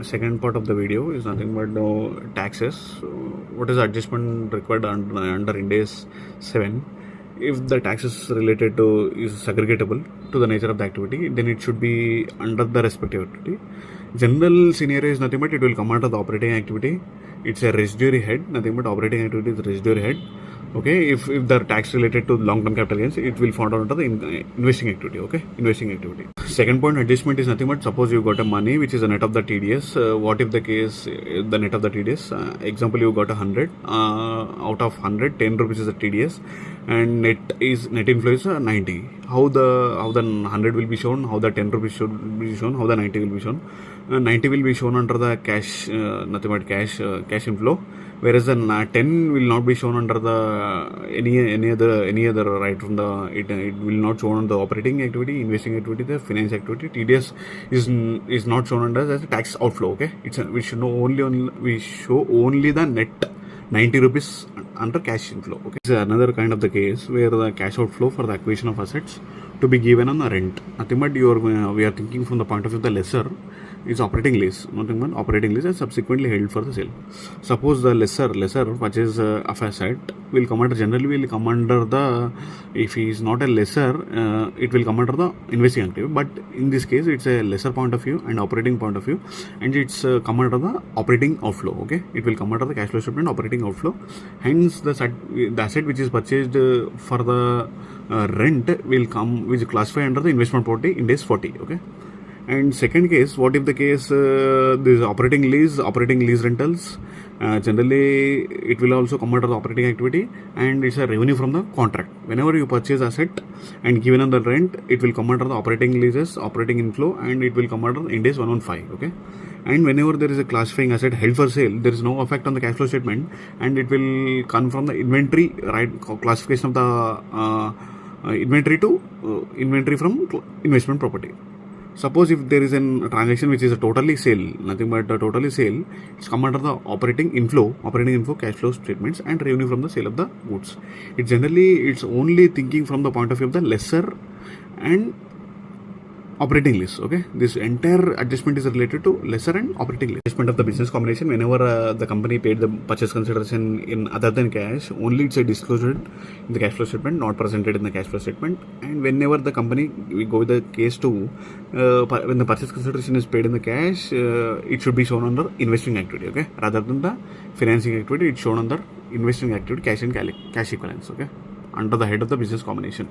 second part of the video is nothing but taxes. What is adjustment required under Indas-7? If the tax is related to is segregatable to the nature of the activity, then it should be under the respective activity. General scenario is nothing but it will come under the operating activity. It's a residuary head, nothing but operating activity is residuary head. Okay, if the tax related to long-term capital gains, it will fall under the investing activity. Okay, investing activity. Second point, adjustment is nothing but suppose you got a money which is a net of the TDS. What if the case the net of the TDS? Example, you got 100 out of 100, 10 rupees is the TDS, and net inflow is 90. How the 100 will be shown? How the 10 rupees should be shown? How the 90 will be shown? 90 will be shown under the cash, nothing but cash inflow, whereas the 10 will not be shown under the any other right from the it will not shown on the operating activity, investing activity, the finance activity. TDS is not shown under as a tax outflow. Okay, we should know we show only the net 90 rupees under cash inflow. Okay, it's another kind of the case where the cash outflow for the acquisition of assets to be given on the rent. Nothing but we are thinking from the point of view of the lessor is operating lease, nothing but operating lease, and subsequently held for the sale. Suppose the lessor purchase of asset will come under, generally will come under the, if he is not a lessor, it will come under the investing activity. But in this case, it's a lessor point of view and operating point of view, and it's come under the operating outflow. Okay, it will come under the cash flow statement operating outflow. Hence, the asset which is purchased for the rent will come, which is classified under the investment property Indas 40. Okay. And second case, what if the case this operating lease rentals, generally it will also come under the operating activity, and it's a revenue from the contract. Whenever you purchase asset and given on the rent, it will come under the operating leases, operating inflow, and it will come under Indas 115. Okay, and whenever there is a classifying asset held for sale, there is no effect on the cash flow statement, and it will come from the inventory, right, classification of the inventory to inventory from investment property. Suppose if there is a transaction which is a totally sale, nothing but a totally sale, it's come under the operating inflow, cash flow statements, and revenue from the sale of the goods. It's only thinking from the point of view of the lessor and operating lease. Okay, this entire adjustment is related to lessor and operating lease. Adjustment of the business combination, whenever the company paid the purchase consideration in other than cash, only it's a disclosure in the cash flow statement, not presented in the cash flow statement. And whenever the company, we go with the case 2, when the purchase consideration is paid in the cash, it should be shown under investing activity. Okay, rather than the financing activity, it's shown under investing activity, cash and cash equivalents. Okay, under the head of the business combination.